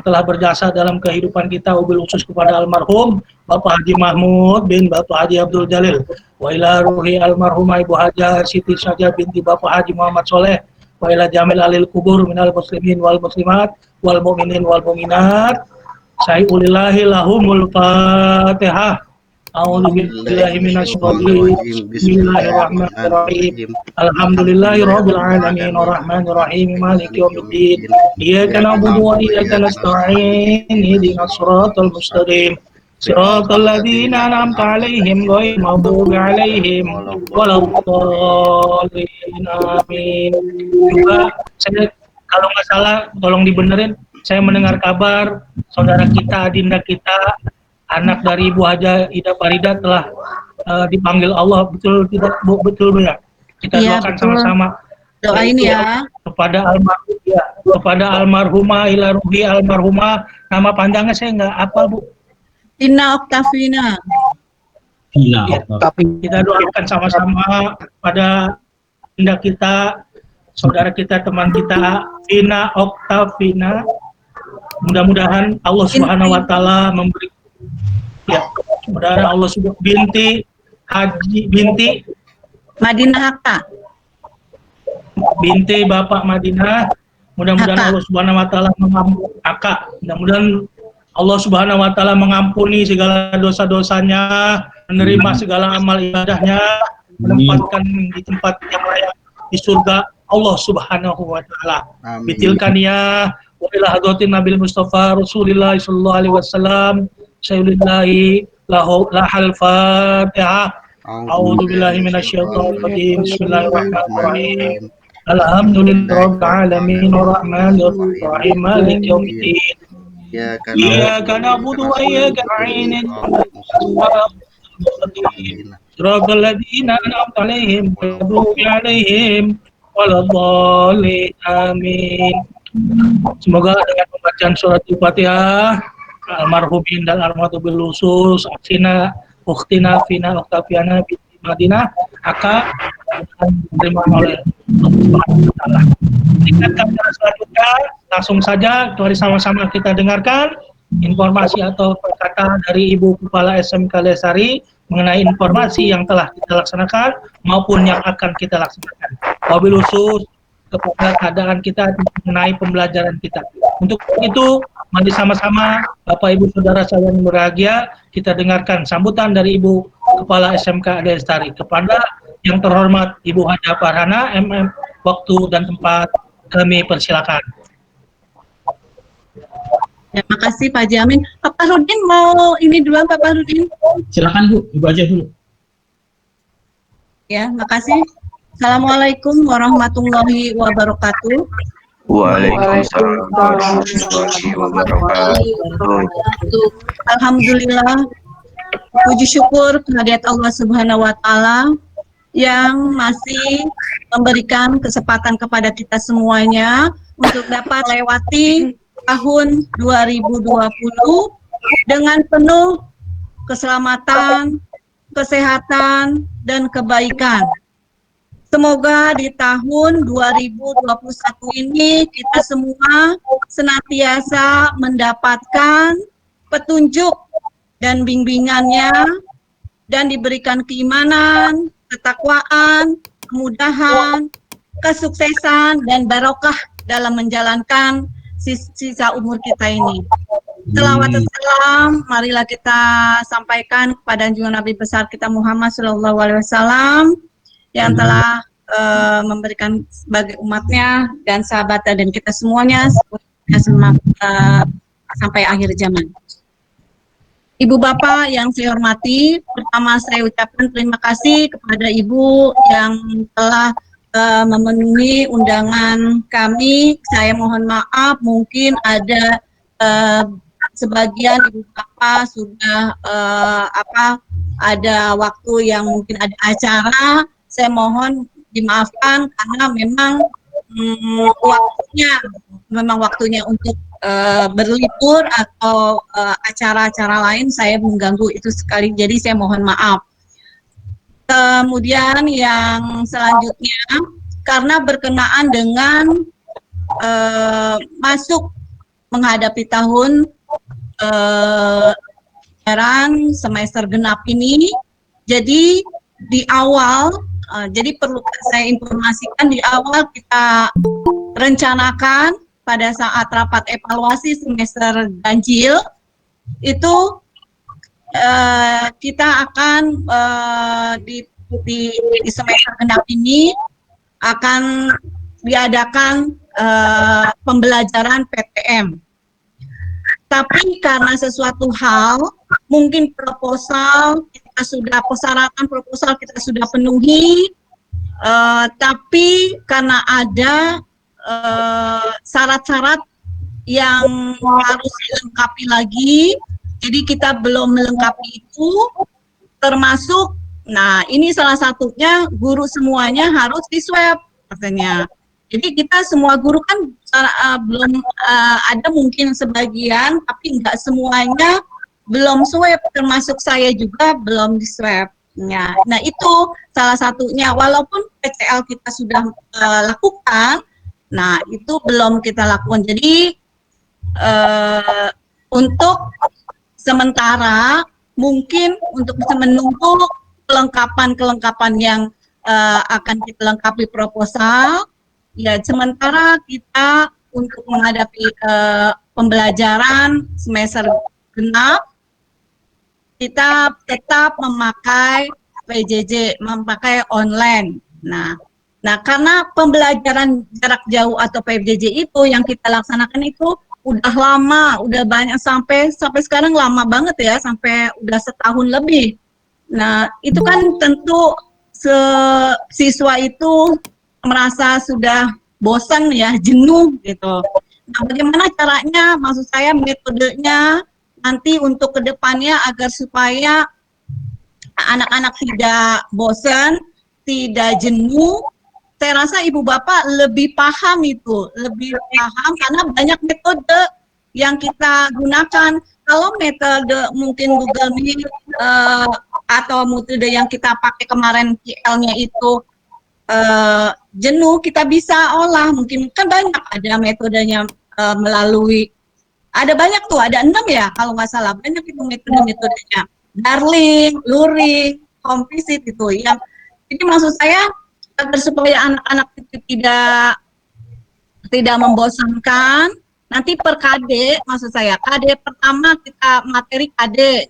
telah berjasa dalam kehidupan kita, wabil khusus kepada almarhum Bapak Haji Mahmud bin Bapak Haji Abdul Jalil, wa ila ruhi almarhumah Ibu Haja Siti Saja binti Bapak Haji Muhammad Soleh, wa ila jamil alil kubur minal muslimin wal muslimat wal mu'minin wal mu'minat. Sayulillahi lahumul Fatihah. A'udzubillahi minasyaitonir rajim. Bismillahirrahmanirrahim. Alhamdulillahirabbil alamin arrahmanirrahim maliki yaumiddin. Iyyaka na'budu wa iyyaka nasta'in. Ihdinas shiratal mustaqim. Shiratal ladzina an'amta 'alaihim ghairil maghdubi 'alaihim waladdallin. Amin. Juga saya kalau nggak salah tolong dibenerin, saya mendengar kabar saudara kita, adinda kita, anak dari Ibu Haja Ida Farida telah dipanggil Allah. Betul tidak Bu? Betul ya? Kita doakan sama-sama. Doain ya. Kepada almarhum ya, kepada almarhumah, ila ruhi almarhumah. Nama panjangnya saya nggak apa Bu. Tina Oktavina. Ya, kita doakan sama-sama pada adinda kita, saudara kita, teman kita, Tina Oktavina. Mudah-mudahan Allah Subhanahu wa taala memberi ya, mudah-mudahan Allah Subhanahu binti Haji binti Madinah Haka. Binti Bapak Madinah. Mudah-mudahan Allah Subhanahu wa taala mengampuni Aka. Mudah-mudahan Allah Subhanahu wa taala mengampuni segala dosa-dosanya, menerima segala amal ibadahnya, menempatkan di tempat yang layak di surga Allah Subhanahu wa taala. Bitilkan ya wa ila hadratin Nabil Mustafa Rasulillah sallallahu alaihi wasallam. Sayyidillahi lahal Fatihah. A'udzubillahi minasyaitonir rajim. Bismillahirrahmanirrahim. Alhamdulillahirabbil alamin arrahmanir rahim maliki yaumiddin. Iyyaka na'budu wa iyyaka nasta'in. Shiratal ladzina an'amta 'alaihim ghairil maghdubi 'alaihim waladdallin. Amin. Semoga dengan pembacaan surat Al-Fatihah, almarhumin dan almarhumil khusus Aksina, Ukhtina, Fina, Oktaviana, binti Madinah, Aka, diterima oleh Allah. Ingatkan cara selanjutnya, langsung saja mari sama-sama kita dengarkan informasi atau perkataan dari Ibu Kepala SMK Lesari mengenai informasi yang telah kita laksanakan maupun yang akan kita laksanakan. Wabil khusus kepada keadaan kita mengenai pembelajaran kita. Untuk itu, mari sama-sama Bapak Ibu Saudara saya yang berbahagia, kita dengarkan sambutan dari Ibu Kepala SMK Lestari. Kepada yang terhormat Ibu Haja Farhana, MM, waktu dan tempat kami persilakan. Terima kasih Pak Jamin. Pak Rudin mau ini duluan Pak Rudin. Silakan Bu, Ibu aja dulu. Ya, makasih. Assalamualaikum warahmatullahi wabarakatuh. Waalaikumsalam warahmatullahi wabarakatuh. Alhamdulillah, puji syukur kehadirat Allah Subhanahu wa taala yang masih memberikan kesempatan kepada kita semuanya untuk dapat lewati tahun 2020 dengan penuh keselamatan, kesehatan, dan kebaikan. Semoga di tahun 2021 ini kita semua senantiasa mendapatkan petunjuk dan bimbingannya dan diberikan keimanan, ketakwaan, kemudahan, kesuksesan, dan barokah dalam menjalankan sisa umur kita ini. Selawat dan salam, marilah kita sampaikan kepada junjungan Nabi besar kita Muhammad SAW yang telah memberikan sebagai umatnya dan sahabatnya dan kita semuanya sampai akhir zaman. Ibu Bapak yang saya hormati, pertama saya ucapkan terima kasih kepada Ibu yang telah memenuhi undangan kami. Saya mohon maaf mungkin ada sebagian Ibu Bapak sudah ada waktu yang mungkin ada acara. Saya mohon dimaafkan karena memang waktunya untuk berlibur atau acara-acara lain saya mengganggu itu sekali, jadi saya mohon maaf. Kemudian yang selanjutnya karena berkenaan dengan masuk menghadapi tahun ajaran semester genap ini. Jadi di awal, jadi perlu saya informasikan di awal kita rencanakan pada saat rapat evaluasi semester ganjil itu kita akan di semester genap ini akan diadakan pembelajaran PTM. Tapi karena sesuatu hal, mungkin proposal kita sudah persyaratan proposal kita sudah penuhi, tapi karena ada syarat-syarat yang harus dilengkapi lagi, jadi kita belum melengkapi itu, termasuk, nah ini salah satunya guru semuanya harus di swab katanya. Jadi kita semua guru kan belum ada mungkin sebagian, tapi nggak semuanya belum swab, termasuk saya juga belum di swab. Nah itu salah satunya, walaupun PCL kita sudah lakukan, nah itu belum kita lakukan. Jadi untuk sementara mungkin untuk bisa menunggu kelengkapan yang akan kita lengkapi proposal. Ya, sementara kita untuk menghadapi pembelajaran semester genap, kita tetap memakai PJJ, memakai online. Nah, karena pembelajaran jarak jauh atau PJJ itu yang kita laksanakan itu udah lama, udah banyak sampai sekarang lama banget ya, sampai udah setahun lebih. Nah, itu kan tentu siswa itu merasa sudah bosan ya, jenuh gitu. Nah, bagaimana caranya, maksud saya metodenya nanti untuk kedepannya agar supaya anak-anak tidak bosan, tidak jenuh. Saya rasa ibu bapak lebih paham itu, lebih paham karena banyak metode yang kita gunakan. Kalau metode mungkin Google Meet atau metode yang kita pakai kemarin PL-nya itu jenuh, kita bisa olah, mungkin kan banyak ada metodenya melalui, ada banyak tuh, ada 6 ya kalau nggak salah, banyak itu metodenya, Darling, Luring, Composite itu yang, jadi maksud saya agar supaya anak-anak itu tidak membosankan, nanti per KD, maksud saya KD pertama kita materi KD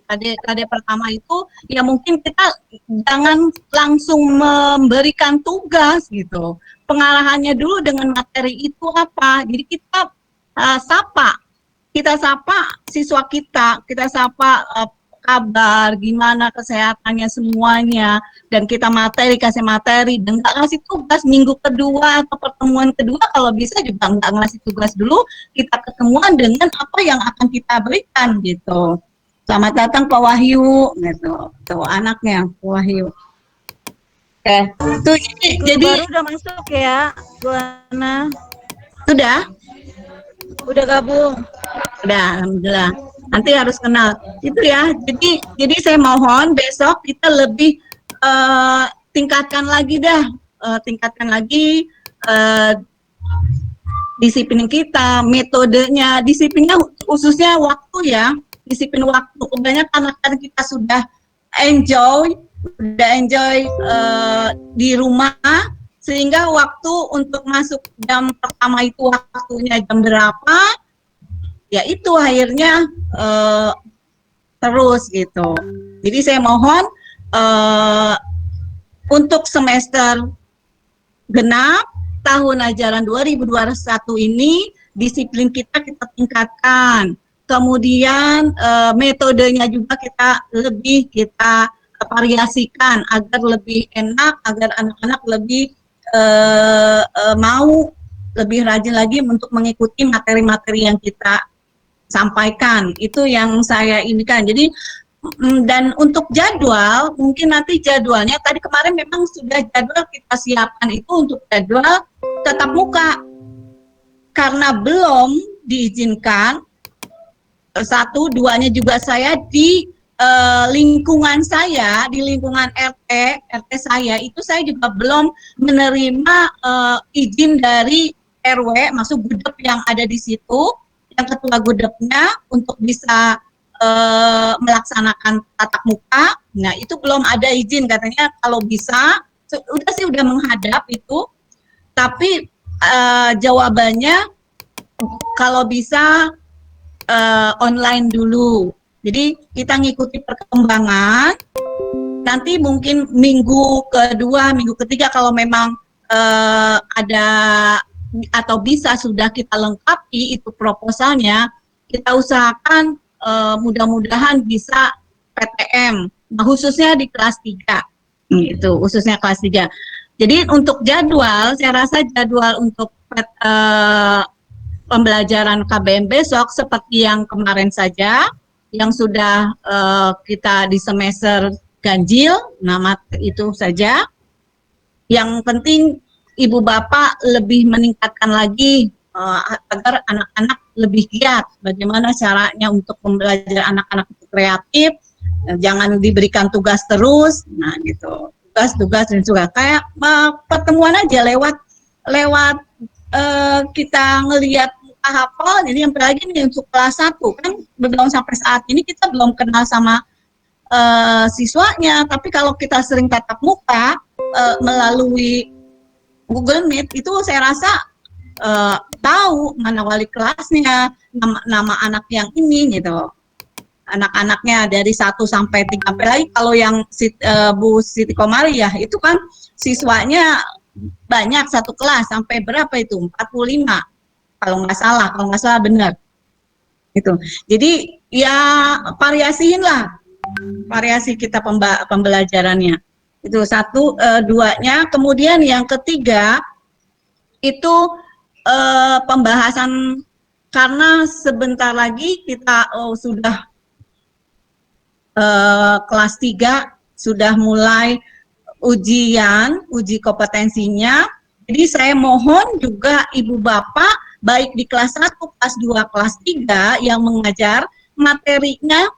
pertama itu ya mungkin kita jangan langsung memberikan tugas gitu, pengarahannya dulu dengan materi itu apa, jadi kita sapa siswa kita sapa kabar, gimana kesehatannya semuanya, dan kita kasih materi, dan nggak ngasih tugas minggu kedua atau pertemuan kedua, kalau bisa juga nggak ngasih tugas dulu, kita ketemuan dengan apa yang akan kita berikan gitu. Selamat datang Pak Wahyu, gitu, tuh anaknya Pak Wahyu. Oke, tuh jadi baru udah masuk ya, Bu Ana? Sudah? Udah gabung? Udah, alhamdulillah. Nanti harus kenal itu ya. Jadi saya mohon besok kita lebih tingkatkan lagi disiplin kita, metodenya, disiplinnya khususnya waktu ya, disiplin waktu. Kebanyakan karena kita sudah enjoy di rumah, sehingga waktu untuk masuk jam pertama itu waktunya jam berapa, ya itu akhirnya terus gitu. Jadi saya mohon untuk semester genap tahun ajaran 2021 ini disiplin kita tingkatkan. Kemudian metodenya juga kita variasikan agar lebih enak, agar anak-anak lebih mau lebih rajin lagi untuk mengikuti materi-materi yang kita sampaikan. Itu yang saya indikan. Jadi dan untuk jadwal, mungkin nanti jadwalnya tadi kemarin memang sudah jadwal kita siapkan itu untuk jadwal tatap muka, karena belum diizinkan. Satu, duanya juga saya di lingkungan saya, di lingkungan RT saya itu saya juga belum menerima izin dari RW, masuk gudeg yang ada di situ. yang ketua gudepnya untuk bisa melaksanakan tatap muka. Nah, itu belum ada izin katanya kalau bisa. Udah menghadap itu, tapi jawabannya kalau bisa online dulu. Jadi kita ngikuti perkembangan. Nanti mungkin minggu kedua, minggu ketiga kalau memang ada atau bisa sudah kita lengkapi itu proposalnya, kita usahakan mudah-mudahan bisa PTM, nah, khususnya di kelas 3, itu khususnya kelas 3. Jadi untuk jadwal, saya rasa jadwal untuk pembelajaran KBM besok seperti yang kemarin saja, yang sudah kita di semester ganjil, nama itu saja. Yang penting Ibu Bapak lebih meningkatkan lagi agar anak-anak lebih giat. Bagaimana caranya untuk pembelajaran anak-anak itu kreatif, jangan diberikan tugas terus. Nah, gitu. Tugas-tugas dan juga kayak pertemuan aja lewat kita ngelihat muka hafal. Jadi yang lagi nih untuk kelas 1 kan belum sampai saat ini kita belum kenal sama siswanya. Tapi kalau kita sering tatap muka melalui Google Meet itu saya rasa tahu mana wali kelasnya, nama anak yang ini gitu. Anak-anaknya dari 1 sampai 3, apalagi kalau yang Bu Siti Komariah itu kan siswanya banyak, satu kelas sampai berapa itu? 45 kalau nggak salah benar. Gitu. Jadi ya variasiin lah, variasi kita pembelajarannya. Itu 1, 2-nya. Kemudian yang ketiga itu pembahasan, karena sebentar lagi kita sudah kelas 3 sudah mulai uji kompetensinya. Jadi saya mohon juga Ibu Bapak baik di kelas 1, kelas 2, kelas 3 yang mengajar materinya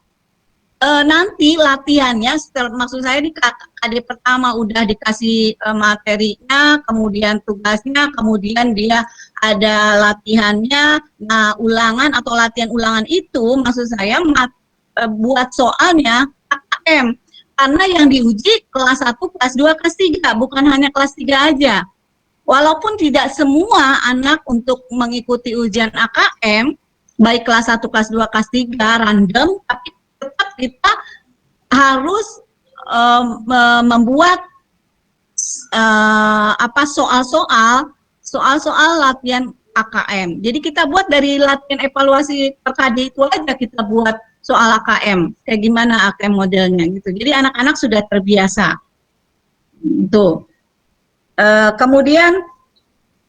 nanti latihannya, maksud saya di KD pertama udah dikasih materinya, kemudian tugasnya, kemudian dia ada latihannya. Nah, ulangan atau latihan ulangan itu maksud saya buat soalnya KKM, karena yang diuji kelas 1, kelas 2, kelas 3, bukan hanya kelas 3 aja. Walaupun tidak semua anak untuk mengikuti ujian AKM, baik kelas 1, kelas 2, kelas 3, random, tapi tetap kita harus membuat soal-soal latihan AKM. Jadi kita buat dari latihan evaluasi per KD itu aja kita buat soal AKM. Kayak gimana AKM modelnya gitu. Jadi anak-anak sudah terbiasa. Itu. Kemudian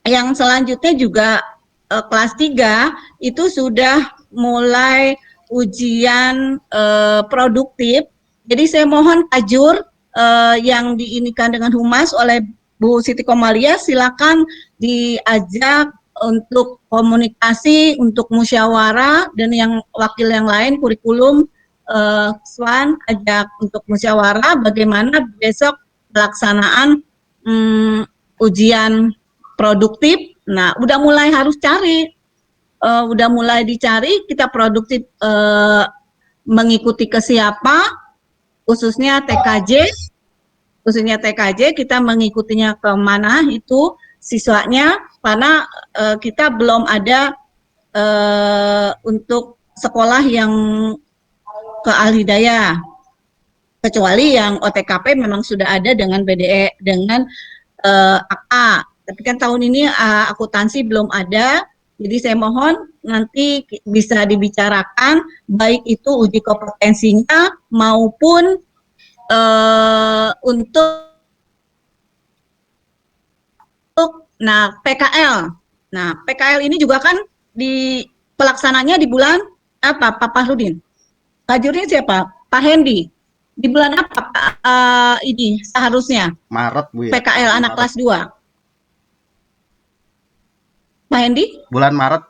yang selanjutnya juga kelas 3 itu sudah mulai ujian produktif. Jadi saya mohon Kajur yang diinikan dengan humas oleh Bu Siti Komariah, silakan diajak untuk komunikasi, untuk musyawarah, dan yang wakil yang lain kurikulum Swan ajak untuk musyawarah bagaimana besok pelaksanaan ujian produktif. Nah, udah mulai harus cari. Udah mulai dicari, kita produktif mengikuti ke siapa, khususnya TKJ kita mengikutinya ke mana itu siswanya, karena kita belum ada untuk sekolah yang ke Al-Hidayah, kecuali yang OTKP memang sudah ada dengan BDE, dengan AK, tapi kan tahun ini akuntansi belum ada. Jadi saya mohon nanti bisa dibicarakan baik itu uji kompetensinya maupun untuk PKL. Nah, PKL ini juga kan di pelaksananya di bulan apa, Pak Fahrudin? Kajurnya siapa? Pak Hendi. Di bulan apa ini seharusnya? Maret, Bu ya. PKL anak kelas 2. Pak Hendi? Bulan Maret.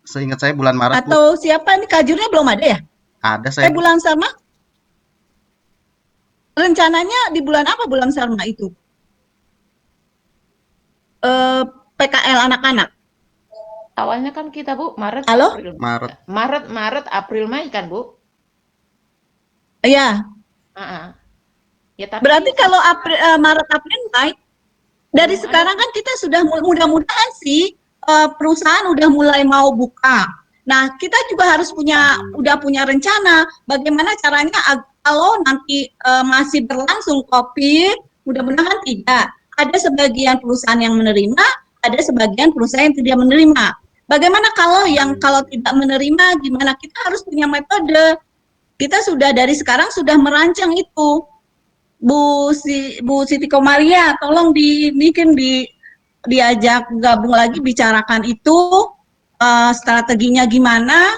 Seingat saya bulan Maret, atau Bu. siapa ini Kajurnya belum ada ya? Ada saya. Bulan Sarma? Rencananya di bulan apa bulan Sarma itu? PKL anak-anak. Awalnya kan kita Bu Maret, Halo? April, Maret. Maret, April, Mei kan Bu? Iya. Ah, ya tapi Berarti kalau Maret, April, Mei, dari belum sekarang ada. kan kita sudah mudah-mudahan sih perusahaan udah mulai mau buka. Nah, kita juga harus udah punya rencana bagaimana caranya kalau nanti masih berlangsung COVID, mudah-mudahan tidak. Ada sebagian perusahaan yang menerima, ada sebagian perusahaan yang tidak menerima. Bagaimana kalau tidak menerima, gimana? Kita harus punya metode. Kita sudah dari sekarang sudah merancang itu. Bu Siti Komaria, tolong diajak gabung lagi bicarakan itu strateginya gimana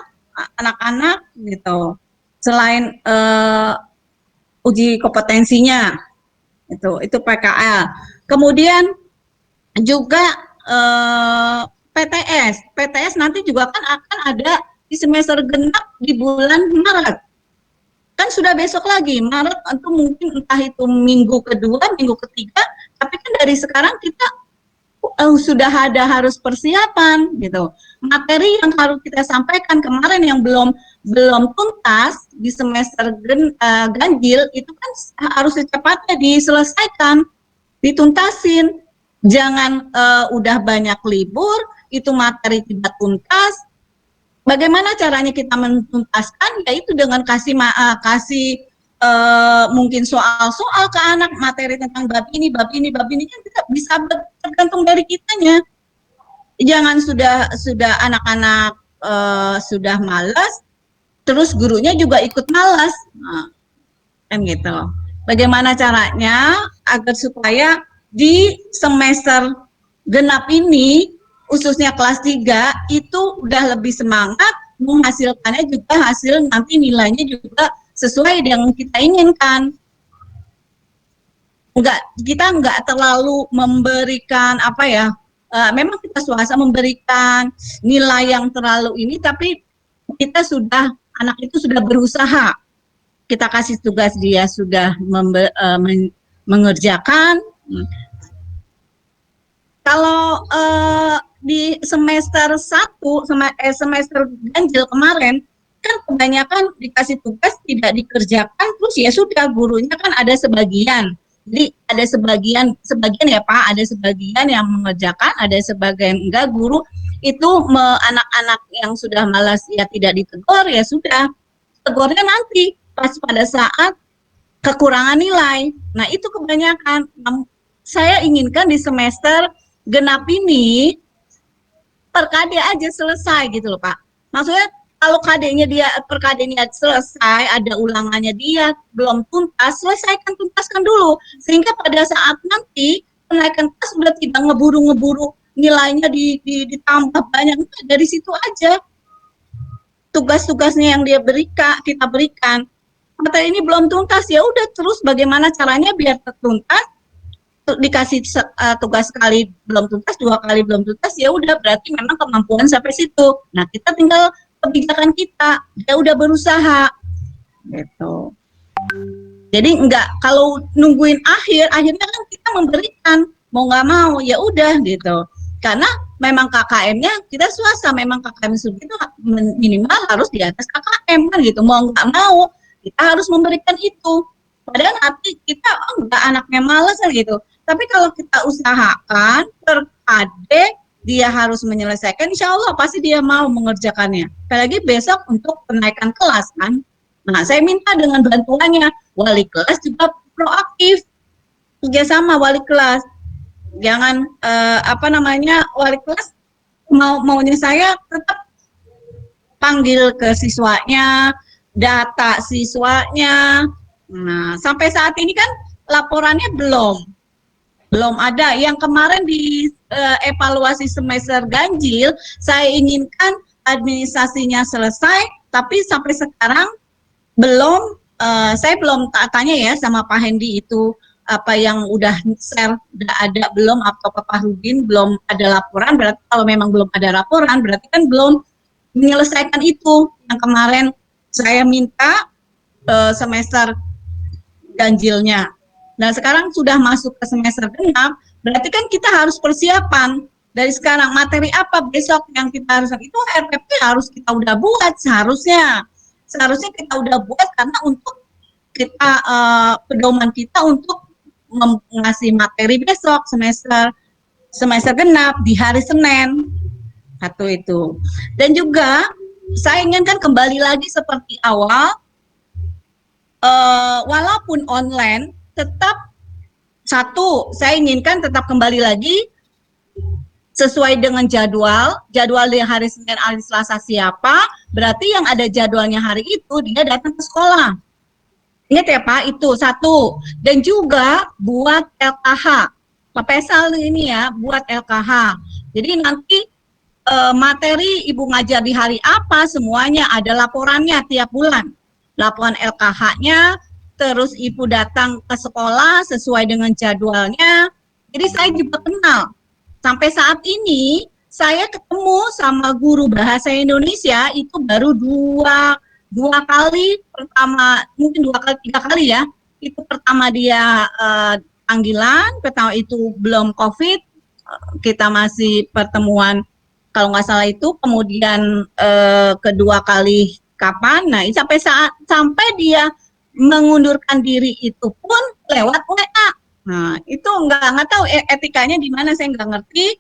anak-anak gitu. Selain uji kompetensinya itu PKL. Kemudian juga PTS nanti juga kan akan ada di semester genap di bulan Maret. Kan sudah besok lagi, Maret atau mungkin entah itu minggu kedua, minggu ketiga, tapi kan dari sekarang kita sudah ada harus persiapan gitu. Materi yang harus kita sampaikan kemarin yang belum tuntas di semester ganjil itu kan harus secepatnya diselesaikan, dituntasin. Jangan udah banyak libur, itu materi tidak tuntas. Bagaimana caranya kita menuntaskan? Yaitu dengan kasih mungkin soal-soal ke anak, materi tentang bab ini kan kita bisa tergantung dari kitanya. Jangan sudah anak-anak sudah malas, terus gurunya juga ikut malas, kan gitu. Bagaimana caranya agar supaya di semester genap ini khususnya kelas 3 itu udah lebih semangat, menghasilkannya juga hasil nanti nilainya juga sesuai dengan kita inginkan. Kita nggak terlalu memberikan memang kita swasta memberikan nilai yang terlalu ini, tapi kita anak itu sudah berusaha. Kita kasih tugas, dia sudah mengerjakan. Kalau di semester 1, semester ganjil kemarin, kan kebanyakan dikasih tugas tidak dikerjakan, terus ya sudah, gurunya kan ada sebagian. Jadi ada sebagian ya Pak, ada sebagian yang mengerjakan, ada sebagian enggak. Guru itu anak-anak yang sudah malas ya tidak ditegur, ya sudah. Tegurnya nanti pas pada saat kekurangan nilai. Nah, itu kebanyakan. Saya inginkan di semester genap ini per KD aja selesai gitu loh Pak. Maksudnya kalau per KD-nya selesai, ada ulangannya dia belum tuntas, tuntaskan dulu. Sehingga pada saat nanti kenaikan kelas sudah tidak ngeburu-ngeburu nilainya ditambah banyak. Dari situ aja tugas-tugasnya yang kita berikan. Materi ini belum tuntas, ya udah terus bagaimana caranya biar tertuntas. Dikasih tugas sekali belum tuntas, 2 kali belum tuntas, ya udah berarti memang kemampuan sampai situ. Nah, kita tinggal kebijakan kita, dia udah berusaha gitu. Jadi enggak kalau nungguin akhirnya kan kita memberikan mau nggak mau ya udah gitu. Karena memang KKM-nya kita swasta, memang KKM itu minimal harus di atas KKM kan gitu. Mau nggak mau kita harus memberikan itu. Padahal nanti kita enggak, anaknya malas kan gitu. Tapi kalau kita usahakan per KD dia harus menyelesaikan, insya Allah pasti dia mau mengerjakannya. Apalagi besok untuk kenaikan kelas kan. Nah, saya minta dengan bantuannya wali kelas juga proaktif, kerjasama wali kelas. Jangan wali kelas maunya saya tetap panggil ke siswanya, data siswanya. Nah, sampai saat ini kan laporannya belum ada. Yang kemarin di evaluasi semester ganjil, saya inginkan administrasinya selesai, tapi sampai sekarang belum. Saya belum tanya ya sama Pak Hendi itu apa yang udah share, udah ada belum, atau Pak Rudin belum ada laporan. Berarti kalau memang belum ada laporan, berarti kan belum menyelesaikan itu yang kemarin saya minta semester ganjilnya. Nah, sekarang sudah masuk ke semester genap, berarti kan kita harus persiapan dari sekarang materi apa besok yang kita harus, itu RPP harus kita udah buat seharusnya kita udah buat, karena untuk kita pedoman kita untuk ngasih materi besok semester genap di hari Senin. Satu itu. Dan juga saya inginkan kembali lagi seperti awal, walaupun online tetap saya inginkan tetap kembali lagi sesuai dengan jadwal di hari Senin, hari Selasa siapa, berarti yang ada jadwalnya hari itu dia datang ke sekolah. Ingat ya Pak, itu satu. Dan juga buat LKH. Pak Faisal ini ya, buat LKH. Jadi nanti materi Ibu ngajar di hari apa, semuanya ada laporannya tiap bulan. Laporan LKH-nya, terus Ibu datang ke sekolah sesuai dengan jadwalnya. Jadi saya juga kenal. Sampai saat ini, saya ketemu sama guru bahasa Indonesia itu baru dua kali, pertama mungkin 2 kali 3 kali ya. Itu pertama dia panggilan, pertama itu belum COVID, kita masih pertemuan kalau nggak salah itu, kemudian kedua kali kapan? Nah, sampai dia mengundurkan diri itu pun lewat WA. Nah, itu nggak tahu etikanya di mana, saya nggak ngerti.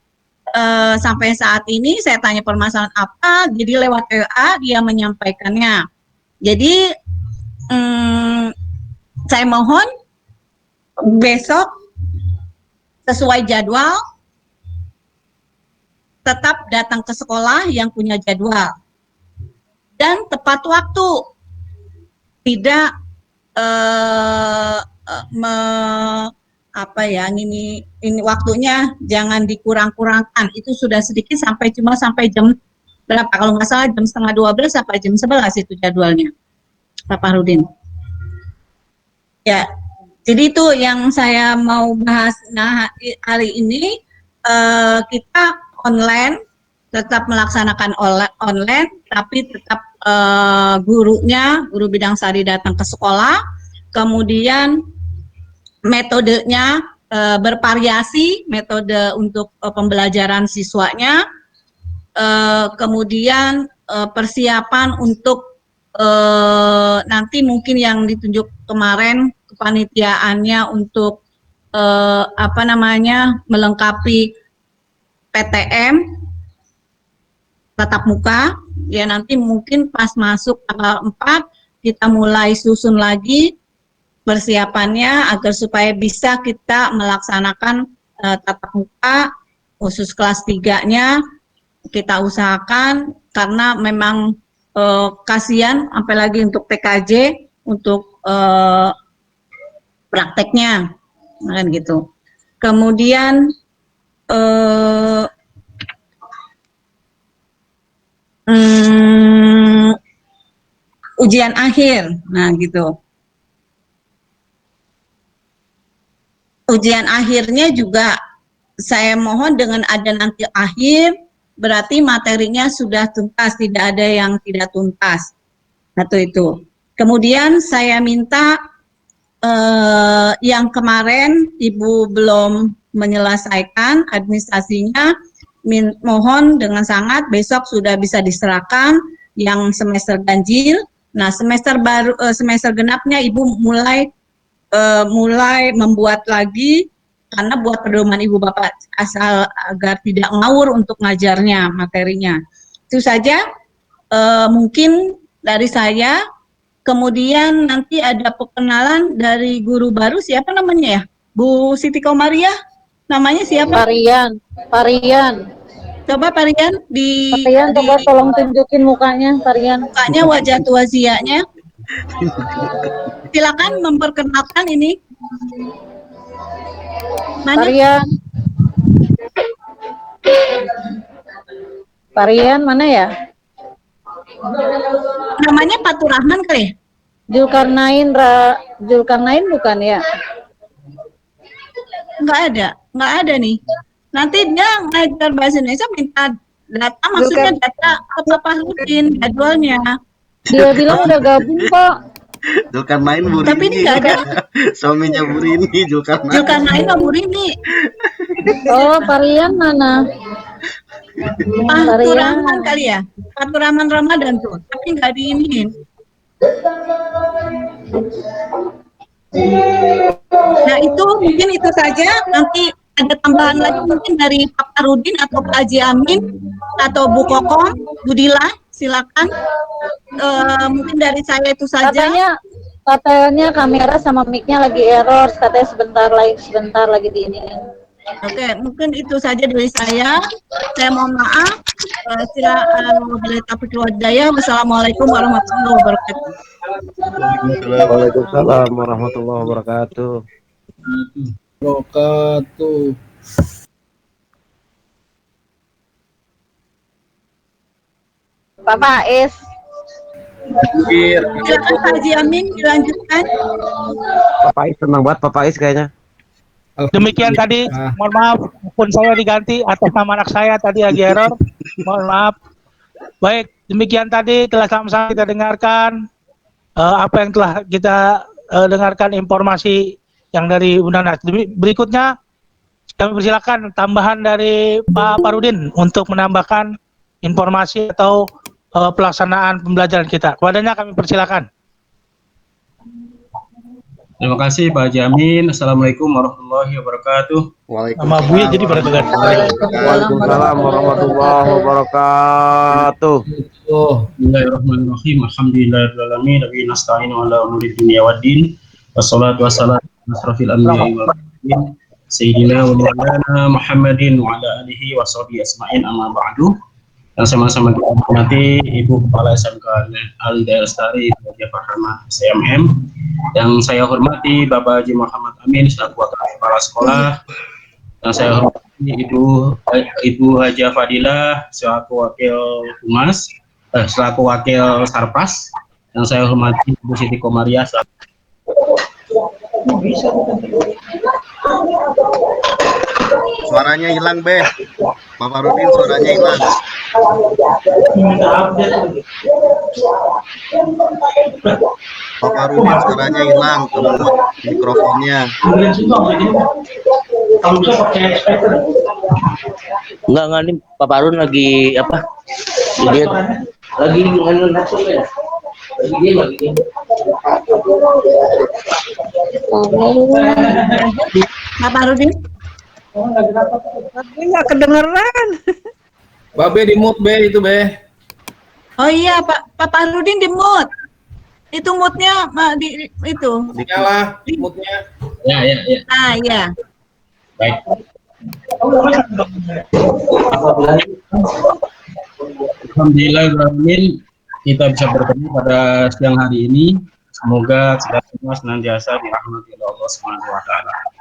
Sampai saat ini saya tanya permasalahan apa, jadi lewat WA dia menyampaikannya. Jadi saya mohon besok sesuai jadwal tetap datang ke sekolah yang punya jadwal dan tepat waktu, tidak ini waktunya jangan dikurang-kurangkan. Itu sudah sedikit sampai jam berapa, kalau nggak salah jam 11:30 sampai jam 11 itu jadwalnya Pak Fahrudin. Ya, jadi itu yang saya mau bahas. Nah, hari ini kita online, tetap melaksanakan online, tapi tetap guru bidang sari datang ke sekolah, kemudian metodenya bervariasi, metode untuk pembelajaran siswanya, kemudian persiapan untuk nanti mungkin yang ditunjuk kemarin kepanitiaannya untuk melengkapi PTM tatap muka, ya nanti mungkin pas masuk tanggal 4 kita mulai susun lagi persiapannya agar supaya bisa kita melaksanakan tatap muka khusus kelas 3-nya kita usahakan, karena memang kasihan apalagi untuk TKJ untuk prakteknya kan gitu. Kemudian ujian akhir, nah gitu. Ujian akhirnya juga saya mohon dengan ada nanti akhir, berarti materinya sudah tuntas, tidak ada yang tidak tuntas. Satu itu. Kemudian saya minta yang kemarin Ibu belum menyelesaikan administrasinya, mohon dengan sangat besok sudah bisa diserahkan yang semester ganjil. Nah, semester baru semester genapnya Ibu mulai membuat lagi, karena buat pedoman Ibu Bapak asal agar tidak ngawur untuk ngajarnya materinya. Itu saja mungkin dari saya. Kemudian nanti ada perkenalan dari guru baru, siapa namanya ya? Bu Siti Komaria, namanya siapa? Parian. Coba Parian Coba tolong tunjukin mukanya, Parian. Mukanya, wajah tua zianya. Silakan memperkenalkan ini. Mana? Parian mana ya? Namanya Fatur Rahman kali? Zulkarnain bukan ya? Nggak ada nih. Nanti dia ngajar bahasa Indonesia minta data, maksudnya data apa Fahrudin jadwalnya. Dia bilang udah gabung kok. Zulkarnain Bu Rini. Tapi ini nggak ada. Suaminya Bu Rini, Zulkarnain. Zulkarnain sama Bu Rini. Oh, Parian mana? Fatur Rahman kali ya? Fatur Rahman Ramadan tuh, tapi nggak diinin. Nah itu mungkin itu saja. Nanti ada tambahan lagi mungkin dari Pak Farudin atau Pak Haji Amin atau Bu Kokom, Bu Dila, silakan. Mungkin dari saya itu saja. Katanya kamera sama mic-nya lagi error, katanya sebentar lagi diiniin. Oke, mungkin itu saja dari saya. Saya mohon maaf. Wassalamualaikum warahmatullahi wabarakatuh. Waalaikumsalam warahmatullahi wabarakatuh. Pak Faiz. Silakan Pak Haji Amin dilanjutkan. Pak Faiz senang banget Pak Faiz kayaknya. Demikian tadi, mohon maaf, pun saya diganti atas nama anak saya tadi lagi error, mohon maaf. Baik, demikian tadi telah sama-sama kita dengarkan apa yang telah kita dengarkan informasi yang dari Undang-Undang. Berikutnya kami persilakan tambahan dari Pak Farudin untuk menambahkan informasi atau pelaksanaan pembelajaran kita. Kepadanya kami persilakan. Terima kasih Pak Jamin. Assalamualaikum warahmatullahi wabarakatuh. Nama Buya jadi pada ganti. Waalaikumsalam warahmatullahi wabarakatuh. Bismillahirrahmanirrahim. Alhamdulillahirrahmanirrahim. Nabi nasta'inu ala umuri dunia waddin. Wassalatu wassalamu ala asrafil anbiya'i wal mursalin. Sayyidina wa maulana Muhammadin wa ala alihi wa sahbihi asma'in amma ba'du. Yang sama-sama kita hormati Ibu Kepala SMK Al-Hidayah Lestari, Ibu Haji Farhana SMM. Yang saya hormati Bapak Haji Muhammad Amin selaku Wakil Kepala Sekolah. Yang saya hormati Ibu Haja Fadilah selaku Wakil Humas, selaku Wakil Sarpas. Yang saya hormati Ibu Siti Komariah selaku Suaranya hilang, Be. Pak Farudin suaranya hilang. Pak Farudin suaranya hilang, mikrofonnya. Enggak nih Pak Farun lagi apa? Lagi nganu laptop ya. Lagi. Pak Farudin. Nggak kedengeran. Babe di mute Be itu Be. Oh iya Pak Farudin di mute. Itu mute-nya itu. Nyala mute-nya. Ya. Ah iya. Baik. Alhamdulillahirrahmanirrahim, kita bisa bertemu pada siang hari ini. Semoga kita semua senantiasa dirahmati oleh Allah Subhanahu wa taala.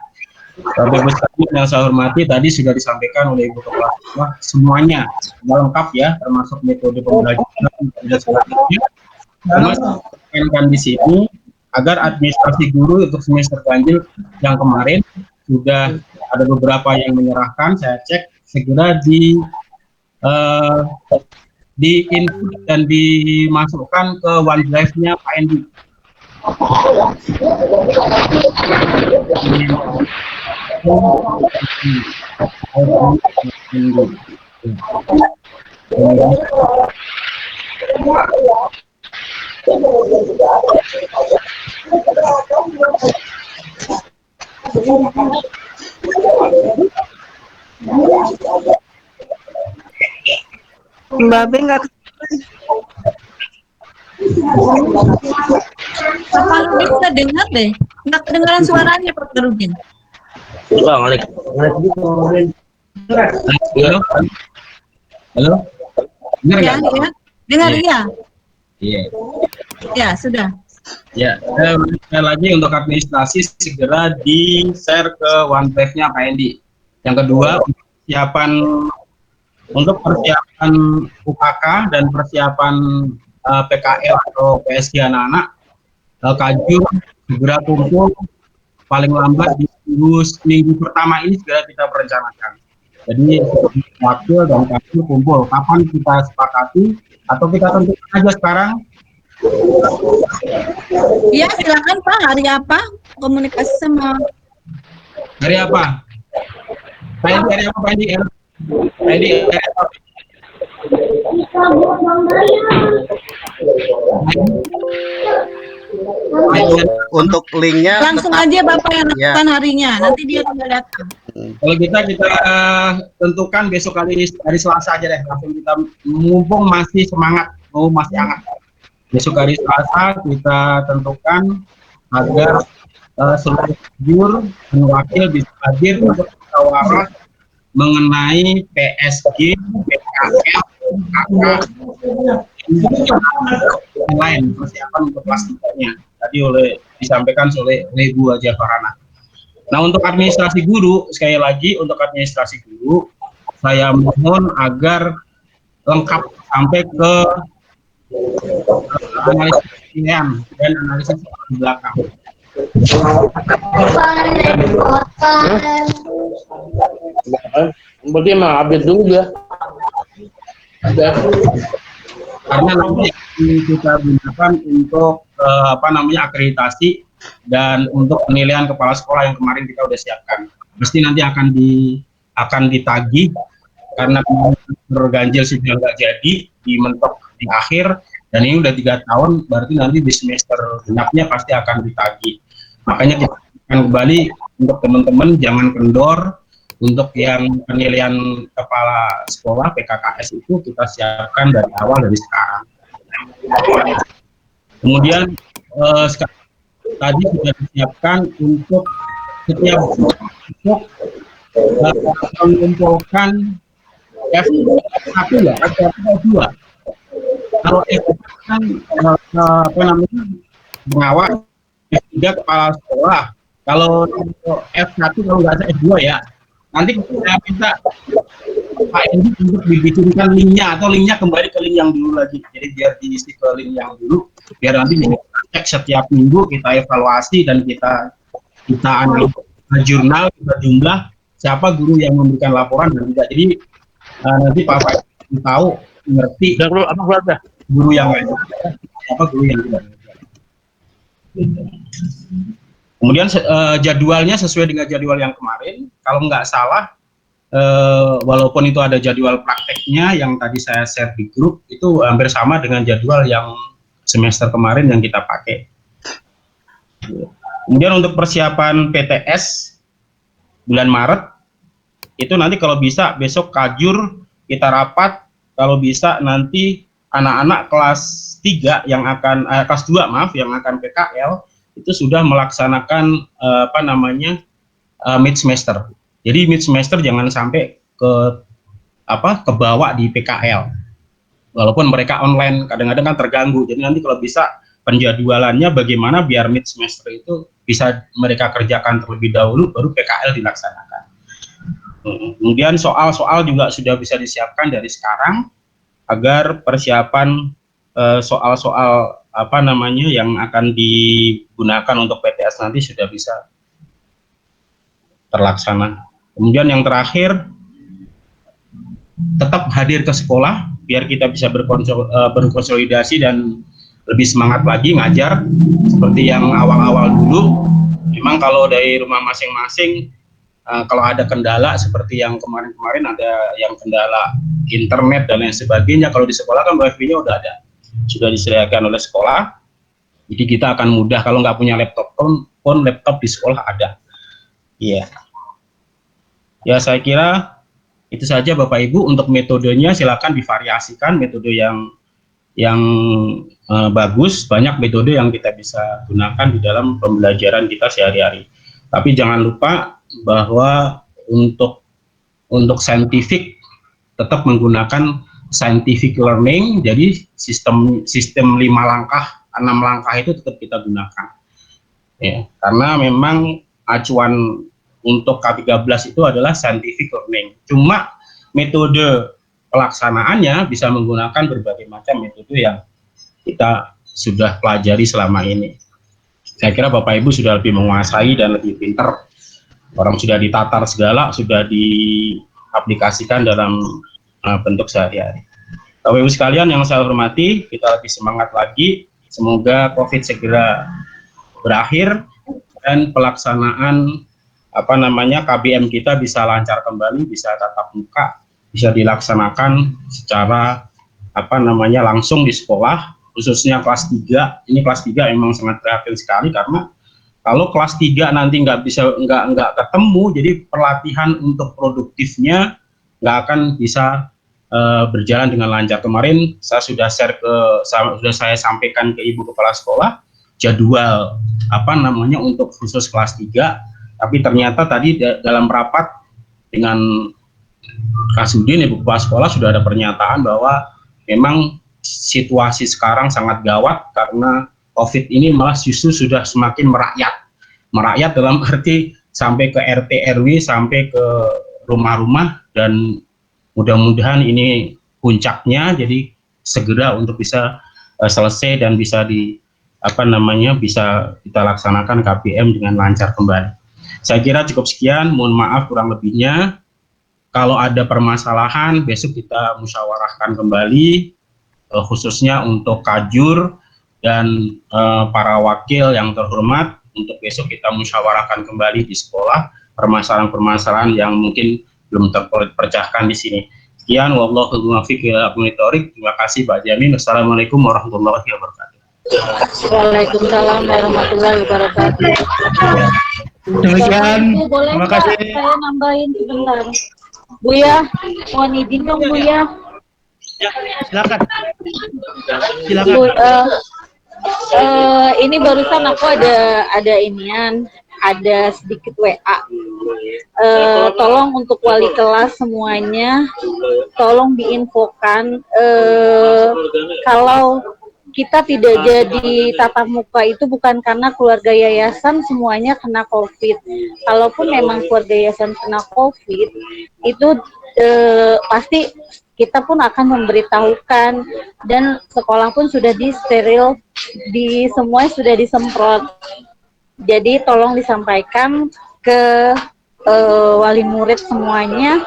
Bapak Ibu sekalian yang saya hormati, tadi sudah disampaikan oleh Ibu Kepala Sekolah semuanya lengkap ya, termasuk metode pembelajaran dan sebagainya. Termasuk di sini agar administrasi guru untuk semester ganjil yang kemarin sudah ada beberapa yang menyerahkan, saya cek segera di input dan dimasukkan ke OneDrive-nya Pak Endi. Mbak Be nggak Pak Farudin nggak dengar deh. Nggak kedengaran suaranya Pak Farudin. Halo. Dengar Ya, nggak? ya. Dengar ya. Iya. Ya, sudah. Ya, sekali lagi untuk administrasi segera di-share ke OneDrive-nya Pak Endi. Yang kedua, persiapan UKK dan persiapan PKL atau PSG anak-anak, Kajur segera kumpul paling lambat di minggu pertama ini segera kita perencanakan. Jadi wakil dan Kajur kumpul. Kapan kita sepakati atau kita tentukan aja sekarang? Iya, silakan Pak. Hari apa? Komunikasi sama. Hari apa? Hari apa Pak Endi? Hari apa? Untuk linknya Langsung tetap- aja Bapak yang Ya. lakukan harinya, nanti dia tinggal datang. Kalau kita tentukan besok hari Selasa aja deh, langsung kita mumpung masih semangat, masih hangat. Besok hari Selasa kita tentukan agar seluruh jur dan wakil bisa hadir untuk musyawarah mengenai PSG, PKL, KK, yang lain persiapan untuk kelas 3-nya. Tadi disampaikan oleh Bu Haja Farhana. Nah, untuk administrasi guru, sekali lagi untuk administrasi guru, saya mohon agar lengkap sampai ke analisis pilihan dan analisis di belakang. Berarti emang update dulu dia. Karena nanti kita gunakan untuk akreditasi dan untuk penilaian kepala sekolah yang kemarin kita udah siapkan. Pasti nanti akan ditagih karena berganjil sudah nggak jadi, dimentok di akhir, dan ini udah 3 tahun, berarti nanti di semester genapnya pasti akan ditagih. Makanya kita akan kembali untuk teman-teman jangan kendor. Untuk yang penilaian kepala sekolah PKKS itu kita siapkan dari awal, dari sekarang. Kemudian tadi sudah disiapkan untuk setiap besok mengumpulkan F1 ya, F2. Kalau F1 kan pengawas, F3 kepala sekolah. Kalau F1 kalau nggak ada F2 ya. Nanti saya minta Pak Endi untuk dibikinkan linknya, atau linknya kembali ke link yang dulu lagi. Jadi biar diisi ke link yang dulu, biar nanti kita cek setiap minggu, kita evaluasi dan kita analisa jurnal, kita jumlah siapa guru yang memberikan laporan dan tidak. Jadi nanti Pak Endi tahu, ngerti guru yang lain, siapa guru yang tidak. Kemudian jadwalnya sesuai dengan jadwal yang kemarin. Kalau nggak salah, walaupun itu ada jadwal prakteknya yang tadi saya share di grup, itu hampir sama dengan jadwal yang semester kemarin yang kita pakai. Kemudian untuk persiapan PTS bulan Maret, itu nanti kalau bisa besok kajur kita rapat, kalau bisa nanti anak-anak kelas 3 yang akan, kelas 2 maaf, yang akan PKL, itu sudah melaksanakan mid semester. Jadi mid semester jangan sampai kebawa di PKL. Walaupun mereka online kadang-kadang kan terganggu. Jadi nanti kalau bisa penjadwalannya bagaimana biar mid semester itu bisa mereka kerjakan terlebih dahulu baru PKL dilaksanakan. Kemudian soal-soal juga sudah bisa disiapkan dari sekarang agar persiapan soal-soal yang akan digunakan untuk PTS nanti sudah bisa terlaksana. Kemudian yang terakhir, tetap hadir ke sekolah biar kita bisa berkonsolidasi dan lebih semangat lagi ngajar seperti yang awal-awal dulu. Memang kalau dari rumah masing-masing, kalau ada kendala seperti yang kemarin-kemarin ada yang kendala internet dan lain sebagainya, kalau di sekolah kan wifi-nya udah ada, sudah disediakan oleh sekolah, jadi kita akan mudah. Kalau nggak punya laptop pun laptop di sekolah ada. Iya. Ya saya kira itu saja Bapak Ibu. Untuk metodenya silakan divariasikan metode yang bagus. Banyak metode yang kita bisa gunakan di dalam pembelajaran kita sehari-hari. Tapi jangan lupa bahwa untuk scientific tetap menggunakan scientific learning. Jadi sistem 5 langkah, 6 langkah itu tetap kita gunakan. Ya, karena memang acuan untuk K13 itu adalah scientific learning. Cuma metode pelaksanaannya bisa menggunakan berbagai macam metode yang kita sudah pelajari selama ini. Saya kira Bapak Ibu sudah lebih menguasai dan lebih pintar. Orang sudah ditatar segala, sudah diaplikasikan dalam bentuk sehari-hari. Bapak Ibu sekalian yang saya hormati, kita lebih semangat lagi. Semoga COVID segera berakhir dan pelaksanaan KBM kita bisa lancar kembali, bisa tatap muka, bisa dilaksanakan secara langsung di sekolah, khususnya kelas 3. Ini kelas 3 emang sangat prihatin sekali, karena kalau kelas 3 nanti nggak ketemu, jadi pelatihan untuk produktifnya nggak akan bisa berjalan dengan lancar. Kemarin saya sudah sudah saya sampaikan ke Ibu Kepala Sekolah jadwal untuk khusus kelas 3, tapi ternyata tadi dalam rapat dengan Kasudin, Ibu Kepala Sekolah, sudah ada pernyataan bahwa memang situasi sekarang sangat gawat karena COVID ini malah justru sudah semakin merakyat dalam arti sampai ke RT RW, sampai ke rumah-rumah, dan mudah-mudahan ini puncaknya, jadi segera untuk bisa selesai dan bisa bisa kita laksanakan KPM dengan lancar kembali. Saya kira cukup sekian, mohon maaf kurang lebihnya. Kalau ada permasalahan, besok kita musyawarahkan kembali, khususnya untuk Kajur dan para wakil yang terhormat, untuk besok kita musyawarahkan kembali di sekolah permasalahan-permasalahan yang mungkin belum terpecahkan di sini. Sekian, wallahu muwaffiq ila aqwamit thoriq. Terima kasih Pak Jamin. Wassalamualaikum warahmatullahi wabarakatuh. Waalaikumsalam warahmatullahi wabarakatuh. Demikian, Boleh terima nggak kasih. saya nambahin sebentar? Buya, mohon izin dong Buya. Ya, silakan. Bu, ini barusan aku ada inian, ada sedikit WA. Tolong untuk wali kelas semuanya, tolong diinfokan kalau kita tidak jadi tatap muka itu bukan karena keluarga yayasan semuanya kena COVID. Kalaupun memang keluarga yayasan kena COVID, itu pasti kita pun akan memberitahukan, dan sekolah pun sudah disteril, semuanya sudah disemprot. Jadi tolong disampaikan ke wali murid semuanya,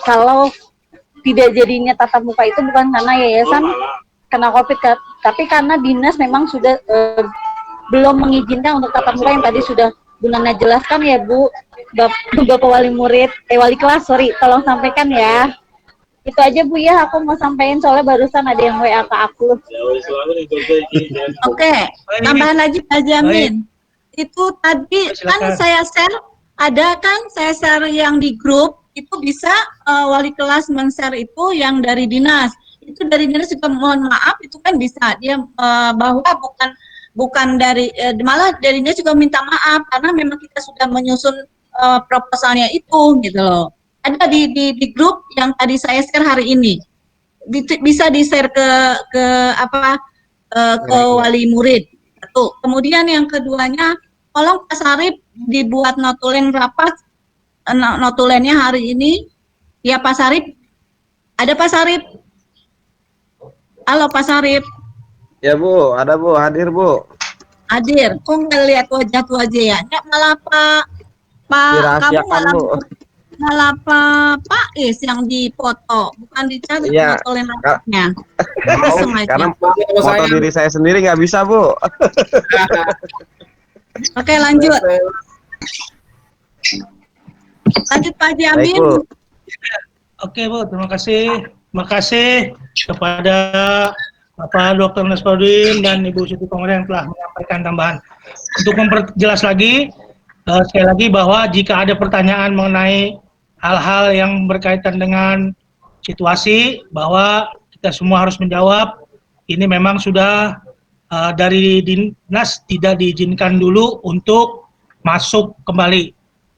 kalau tidak jadinya tatap muka itu bukan karena yayasan kena COVID, tapi karena dinas memang sudah belum mengizinkan untuk tatap muka yang tadi sudah Bu Nana jelaskan ya Bu. Bapak wali murid, wali kelas, tolong sampaikan ya. Itu aja Bu ya, aku mau sampaikan soalnya barusan ada yang WA ke aku. Oke, tambahan lagi Pak Jamin. Itu tadi kan saya share, ada kan saya share yang di grup, itu bisa wali kelas men-share itu yang dari dinas. Itu dari dinas juga mohon maaf, itu kan bisa dia bahwa bukan dari malah dari dinas juga minta maaf karena memang kita sudah menyusun proposalnya itu gitu loh. Ada di grup yang tadi saya share hari ini, bisa di-share ke wali murid. Satu. Kemudian yang keduanya, tolong Pak Sarip dibuat notulen rapat, notulennya hari ini. Ya Pak Sarip, ada Pak Sarip? Halo Pak Sarip. Ya Bu, ada Bu, hadir Bu. Hadir. Kok nggak lihat wajah ya? Nggak, malah kamu malah Pak Is yang dipoto, bukan dicatat notulen rapatnya. Karena foto diri saya sendiri nggak bisa Bu. Oke, lanjut. Lanjut Pak Jamin. Oke Bu, terima kasih. Terima kasih kepada Bapak Dr. Nasruddin dan Ibu Siti Komarudin yang telah menyampaikan tambahan. Untuk memperjelas lagi, sekali lagi bahwa jika ada pertanyaan mengenai hal-hal yang berkaitan dengan situasi, bahwa kita semua harus menjawab. Ini memang sudah dari dinas tidak diizinkan dulu untuk masuk kembali.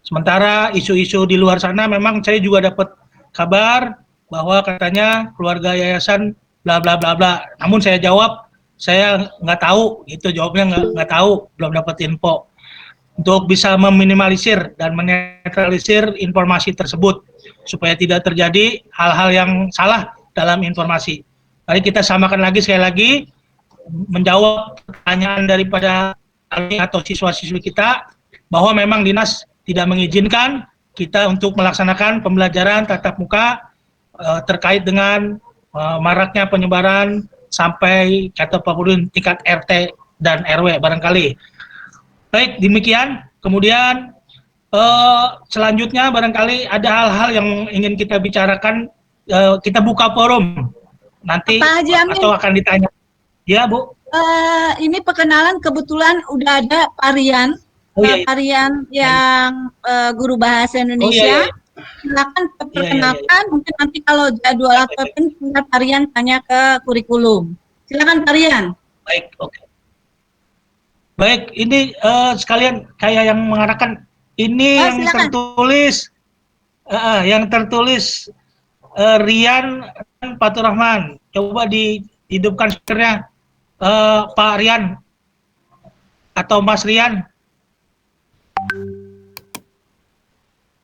Sementara isu-isu di luar sana memang saya juga dapat kabar bahwa katanya keluarga yayasan bla bla bla bla. Namun saya jawab saya nggak tahu, itu jawabnya nggak tahu, belum dapat info. Untuk bisa meminimalisir dan menetralisir informasi tersebut supaya tidak terjadi hal-hal yang salah dalam informasi. Mari kita samakan lagi sekali lagi, menjawab pertanyaan daripada atau siswa-siswi kita bahwa memang dinas tidak mengizinkan kita untuk melaksanakan pembelajaran tatap muka terkait dengan maraknya penyebaran sampai kata Pak Pudin tingkat RT dan RW barangkali. Baik, demikian. Kemudian Selanjutnya barangkali ada hal-hal yang ingin kita bicarakan, kita buka forum nanti Pak Haji Amin. atau akan ditanya. Ya, Bu. Ini perkenalan kebetulan udah ada Pak Rian, Oh, iya, iya. Pak Rian yang guru bahasa Indonesia. Oh, iya, iya. Silakan perkenalkan, mungkin nanti kalau jadwal atau tinggal Pak Rian tanya ke kurikulum. Silakan Pak Rian. Baik, oke. Baik, ini sekalian kayak yang mengarahkan ini yang silakan. tertulis Rian Fatur Rahman. Coba dihidupkan speakernya, Pak Rian atau Mas Rian.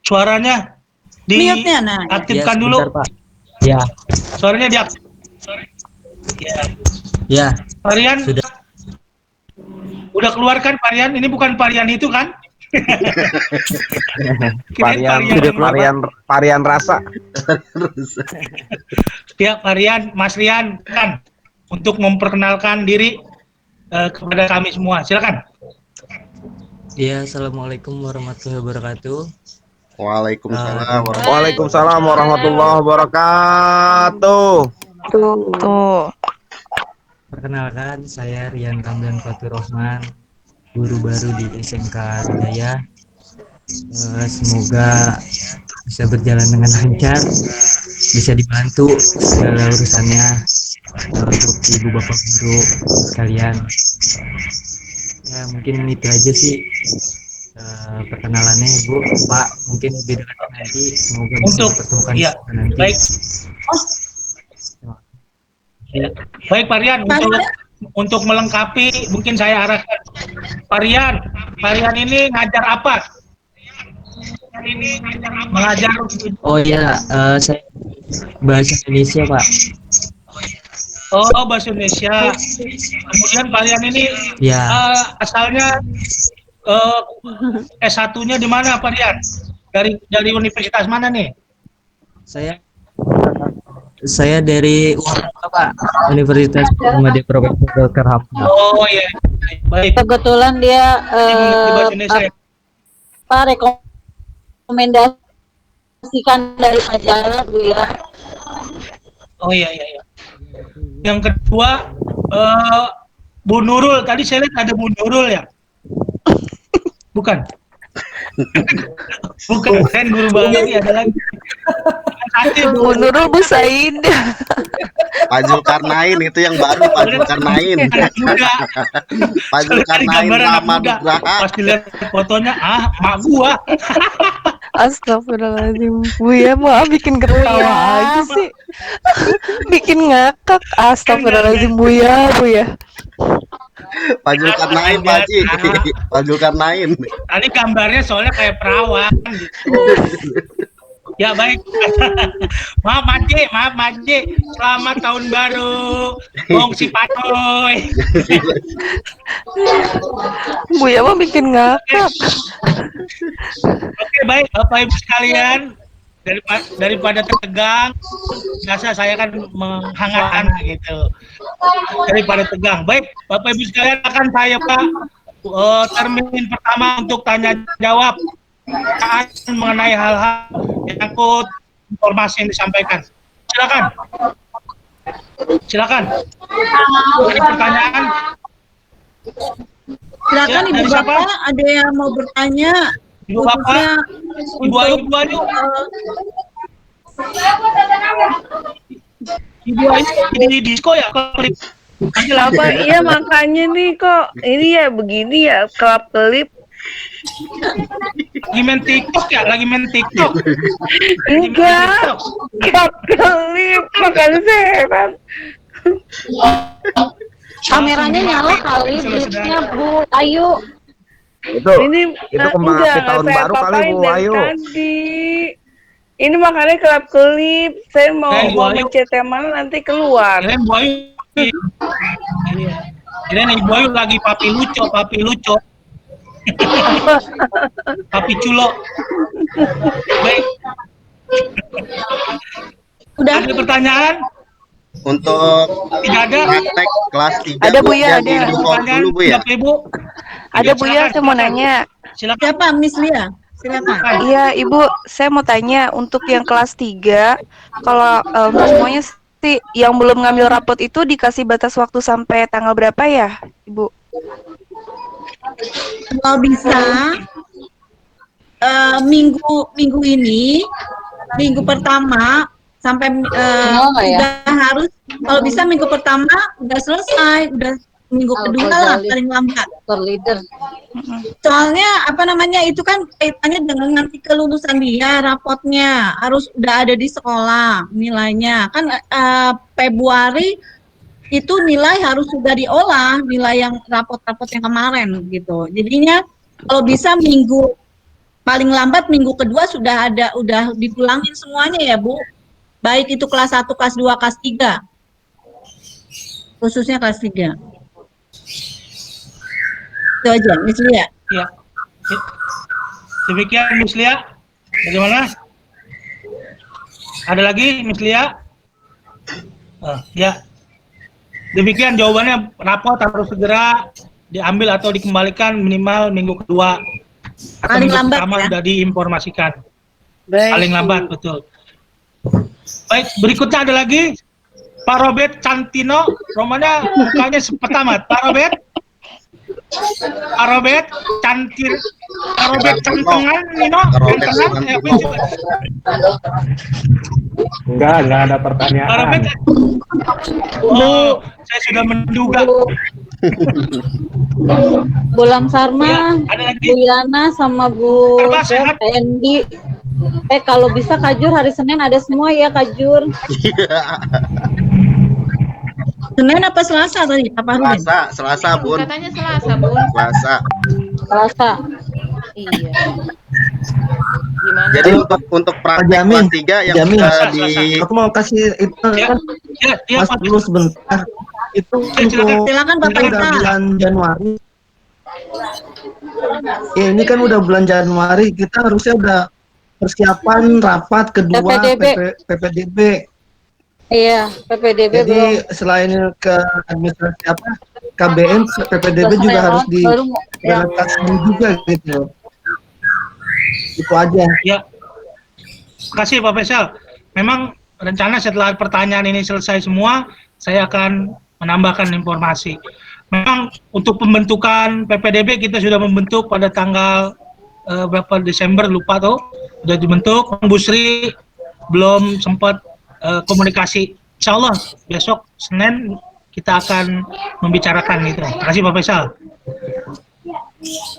Suaranya Mute-nya, nah. diaktifkan Ya, dulu. sebentar, Pak. Ya, Suaranya diaktifkan. Ya. ya. Pak Rian, Sudah. udah keluarkan Pak Rian? Ini bukan Pak Rian itu kan? Varian rasa. Ya, Pak Rian, Mas Rian kan untuk memperkenalkan diri kepada kami semua. Silakan. Ya, assalamualaikum warahmatullahi wabarakatuh. Waalaikumsalam. Waalaikumsalam warahmatullahi wabarakatuh. Tuh. Perkenalkan, saya Rian Ramdan Fatur Rahman, guru baru di SMK Hidayah. Semoga bisa berjalan dengan lancar, bisa dibantu segala urusannya untuk ibu bapak guru sekalian. Ya, mungkin itu aja sih perkenalannya, Bu, Pak. Mungkin lebih dekat nanti, semoga bisa dipertemukan ya, nanti. baik. Ya. Baik Pak Rian, untuk melengkapi mungkin saya arahkan Pak Rian ini ngajar apa? Mengajar. Oh ya, saya bahasa Indonesia, Pak. Oh, bahasa Indonesia. Kemudian Pak Rian ini Ya. Asalnya S1-nya di mana Pak Rian? Dari universitas mana nih? Saya dari UNPA, Pak, Universitas Muhammadiyah Profesor Dr. Hamzah. Oh iya, baik. Kebetulan dia rekomendasikan dari majalah, Bu ya. Oh iya. Yang kedua, Bu Nurul. Tadi saya lihat ada Bu Nurul ya? Bukan. Bukan, kan guru baru ada lagi. Bu Nurul, Bu Said. Pak Zulkarnain itu yang baru, Pak Zulkarnain. Pak Zulkarnain lama Nugraha. Pas dilihat fotonya, mak gua. Astagfirullahaladzim, Bu ya, maaf bikin ketawa aja sih. Bikin ngakak. Astagfirullahaladzim, Bu ya. Pak Zulkarnain, Pak Haji. Pak Zulkarnain. Tadi gambarnya soalnya kayak perawan gitu. Ya baik. Maaf Maji. Selamat tahun baru. Bong si Patoy. Bu ya mah bikin ngakak. Oke, baik Bapak Ibu sekalian. Daripada tegang, biasa saya kan menghangatkan gitu. Daripada tegang. Baik, Bapak Ibu sekalian, akan saya Pak termin pertama untuk tanya jawab mengenai hal-hal yang nyangkut informasi yang disampaikan. Silakan. Ada pertanyaan? Silakan Ya, Ibu dari siapa? Bapak, ada yang mau bertanya? Ibu Bapak, Ibu Ayu. Ibu Ayu di disco ya? Apa iya makanya nih kok ini ya begini ya kelap kelip. Lagi main TikTok. Enggak, kelap kelip makan sehat. Kameranya nyala kali, blipnya Bu Ayu. Itu kembang api tahun baru kali, Bu Ayu. Tadi. Ini makanya kelap kelip. Saya mau mencet yang mana nanti keluar. Ibu Ayu. Kirain Ibu Ayu lagi papi lucu. Papi culo. Baik. Udah. Ada pertanyaan? Untuk Tidak ada. praktek kelas 3 Ada, Bu, ya, jadi ada. dulu Bu ya. Ibu. Ada Bu ya, saya mau nanya. Silakan. Siapa Miss Lia? Silakan. Iya, Ibu, saya mau tanya untuk yang kelas 3, kalau untuk semuanya sih yang belum ngambil rapot itu dikasih batas waktu sampai tanggal berapa ya, Ibu? Kalau bisa minggu ini, minggu pertama sampai udah harus, kalau bisa minggu pertama udah selesai, udah minggu kedua lah paling lambat. Leader. Soalnya apa namanya itu kan kaitannya dengan nanti kelulusan dia, rapotnya harus udah ada di sekolah nilainya. Kan Februari itu nilai harus sudah diolah, nilai yang rapot-rapot yang kemarin gitu. Jadinya kalau bisa minggu paling lambat minggu kedua udah dipulangin semuanya ya, Bu. Baik itu kelas 1, kelas 2, kelas 3. Khususnya kelas 3. Itu aja, Miss Lia. Ya. Demikian Miss Lia. Bagaimana? Ada lagi Miss Lia? Ya. Demikian jawabannya, rapot harus segera diambil atau dikembalikan minimal minggu kedua. Atau Paling minggu lambat pertama ya. sudah diinformasikan. Baik. Paling lambat, betul. Baik, berikutnya ada lagi Pak Robert Cantino, romanya mukanya sepetamat. Pak Robert Cantengan, Nino, Cantengan, Enggak ada pertanyaan. Pak Robert, saya sudah menduga. Bulan Sarma, Ya, ada lagi? Bu Yana sama Bu Endi. Kalau bisa Kajur hari Senin ada semua ya Kajur. Senin apa Selasa tadi? Apa Rudin? Selasa, Bun. Katanya Selasa, Bun. Selasa. Iya. Gimana? Jadi untuk praktek kelas 3 yang sudah di aku mau kasih itu kan Mas dulu sebentar. Itu untuk silakan Bapak ini udah Ita. bulan Januari. Ya, ini kan udah bulan Januari, kita harusnya udah persiapan rapat kedua PPDB. Iya, PPDB Jadi belum. selain ke administrasi apa KBM, PPDB juga harus diprioritaskan juga gitu. Itu aja. Ya, terima kasih Pak Faisal. Memang rencana setelah pertanyaan ini selesai semua, saya akan menambahkan informasi. Memang untuk pembentukan PPDB kita sudah membentuk pada tanggal berapa Desember, lupa tuh, sudah dibentuk. Bu Sri belum sempat komunikasi. Insya Allah besok Senin kita akan membicarakan itu. Terima kasih Pak Faisal.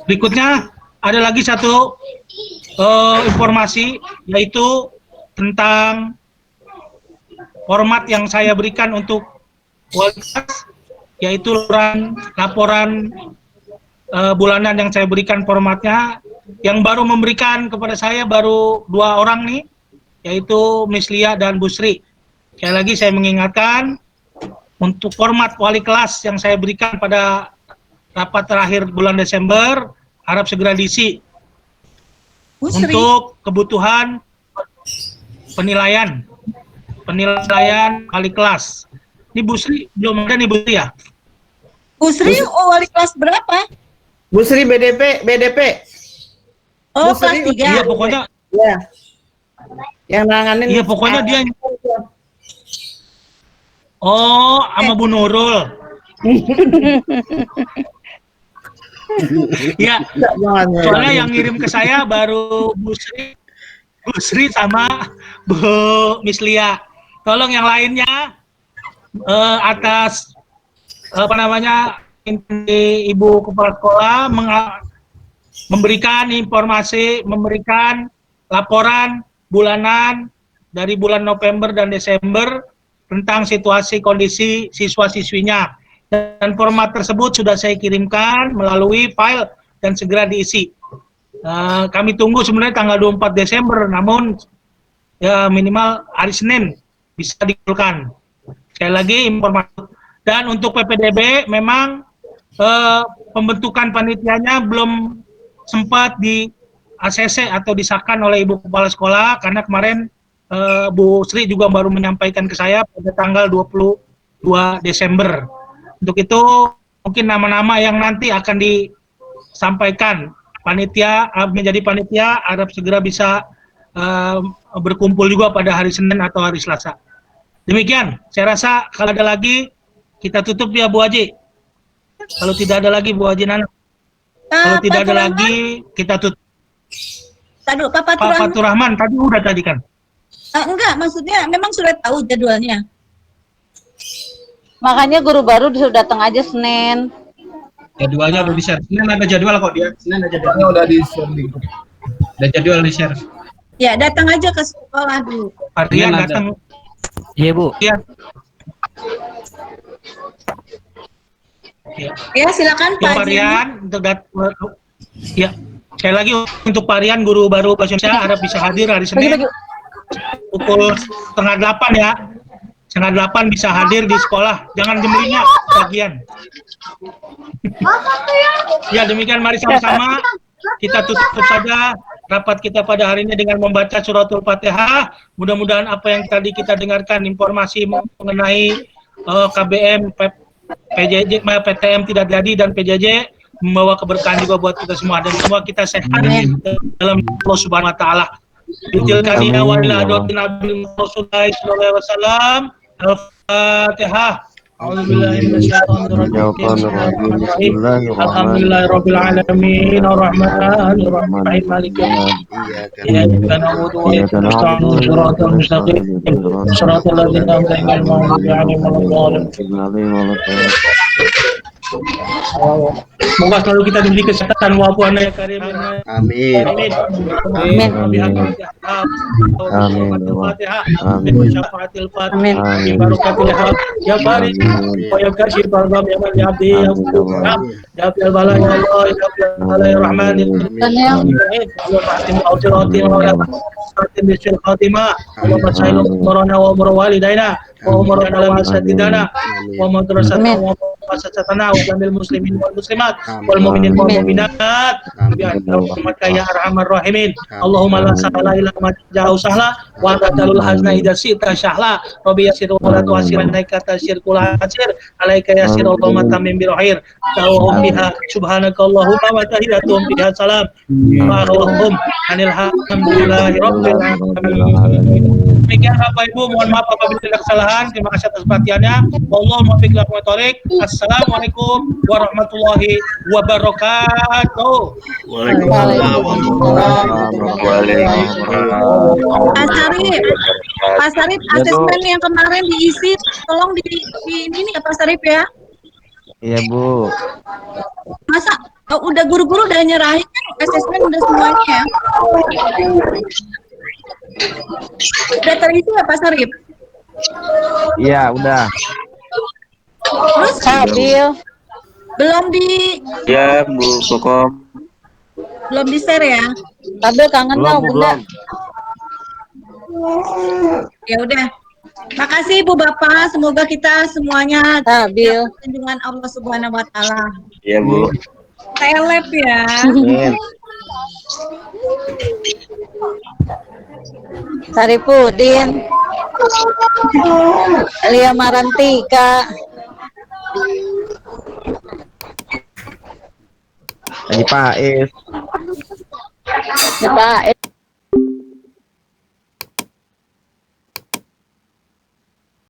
Berikutnya ada lagi satu informasi, yaitu tentang format yang saya berikan untuk wali kelas, yaitu laporan bulanan yang saya berikan formatnya. Yang baru memberikan kepada saya baru 2 orang nih, yaitu Miss Lia dan Bu Sri. Sekali lagi saya mengingatkan, untuk format wali kelas yang saya berikan pada rapat terakhir bulan Desember, harap segera diisi untuk kebutuhan penilaian wali kelas. Ini Bu Sri belum ada nih Bu Sri ya? Bu Sri wali kelas berapa? Bu Sri BDP. Oh, Bu Sri, kelas 3. Iya, pokoknya. Iya. Yang nanganin. Iya, pokoknya dia. Oh, sama Bu Nurul. Ya, soalnya yang ngirim ke saya baru Bu Sri sama Bu Miss Lia. Tolong yang lainnya atas Ibu Kepala Sekolah memberikan informasi, memberikan laporan bulanan dari bulan November dan Desember tentang situasi kondisi siswa-siswinya. Dan format tersebut sudah saya kirimkan melalui file dan segera diisi. Kami tunggu sebenarnya tanggal 24 Desember, namun ya minimal hari Senin bisa dikumpulkan. Sekali lagi informasi. Dan untuk PPDB memang pembentukan panitianya belum sempat di ACC atau disahkan oleh Ibu Kepala Sekolah, karena kemarin Bu Sri juga baru menyampaikan ke saya pada tanggal 22 Desember. Untuk itu mungkin nama-nama yang nanti akan disampaikan panitia menjadi panitia harap segera bisa berkumpul juga pada hari Senin atau hari Selasa. Demikian, saya rasa kalau ada lagi kita tutup ya Bu Haji. Kalau tidak ada lagi Bu Haji Nana. Kalau tidak ada lagi kita tutup. Tadu, Pak Fatur Rahman tadi udah tadi kan? Enggak, maksudnya memang sudah tahu jadwalnya. Makanya guru baru disuruh datang aja Senin. Jadwalnya udah di-share. Senin ada jadwal kok dia. Senin ada jadwalnya udah di-share di grup. Ada jadwal di-share. Ya, datang aja ke sekolah dulu. Parian datang. Iya, Bu. Iya. Ya, silakan Pak Parian untuk ya. Sekali lagi untuk Parian guru baru bahasa Indonesia harap bisa hadir hari Senin pukul 7:30 ya. 7:30 bisa hadir di sekolah. Jangan jemurinya bagian. Ya demikian, mari sama-sama kita tutup saja rapat kita pada hari ini dengan membaca suratul Fatihah. Mudah-mudahan apa yang tadi kita dengarkan informasi mengenai KBM, PJJ, PTM tidak jadi dan PJJ membawa keberkahan juga buat kita semua dan semua kita sehat dalam Allah Subhanahu wa taala. Bitilkaniya wa ila adotin nabi Rasulullah sallallahu alaihi wasallam. Al-Fatihah. A'udzubillahi minasyaitonirrajim. Alhamdulillahirabbil alamin arrahmanir rahim maliki iyyaka na'budu wa iyyaka nasta'in shiratal mustaqim shiratal ladzina an'amta 'alaihim ghairil Semoga selalu kita diberi kesehatan walaupun ya karim. Amin. Amin. Amin. Amin. Syafatil Fatih. Barakatil haq. Ya barik. Wa ya kashif al-gham ya man yabdi ya fuqam. Ya bil bala ya Allah ya bil ya Rahman. Amin. Ya fatim al-sirati wa ya fatim bisyil khatimah. Wa masailu marana wa marwalidaina. Wa marana wa satidana. Wa madrasatana wa masasatana wa jamil muslimin wal muslimat wal mu'minin wal mu'minat bi rahmatika ya arhamar rahimin. Allahumma la sahla illa ma ja'u sahla wa anta jalul hazna idza sita syahla rabbi yasir wa la tu'sir alaika tasir kul asir alaika yasir Allahumma tamim bi rahir tawhum biha subhanaka Allahumma wa tahiyatuhum biha salam wa rahum anil hamdulillahi rabbil alamin. Demikian Bapak Ibu, mohon maaf apabila ada kesalahan. Terima kasih atas perhatiannya. Wallahu muwaffiq ila aqwamit thoriq. Assalamualaikum warahmatullahi wabarakatuh. Waalaikumsalam warahmatullahi wabarakatuh. Pak Sarip, asesmen yang kemarin diisi, tolong di ini ya Pak Sarip ya. Iya Bu. Masa udah guru-guru udah nyerahin kan asesmen udah semuanya ya? Udah terisi ya Pak Sarip? Iya udah. Terus Habil. Belum di Ya Bu Kokom. belum di share ya? Habil kangen tau Bunda. Ya udah. Makasih Ibu Bapak, semoga kita semuanya Habil dengan Allah Subhanahu wa taala. Ya Bu. Telep ya. Amin. Saripudin, Lia Marantika, Haji Pais. Pak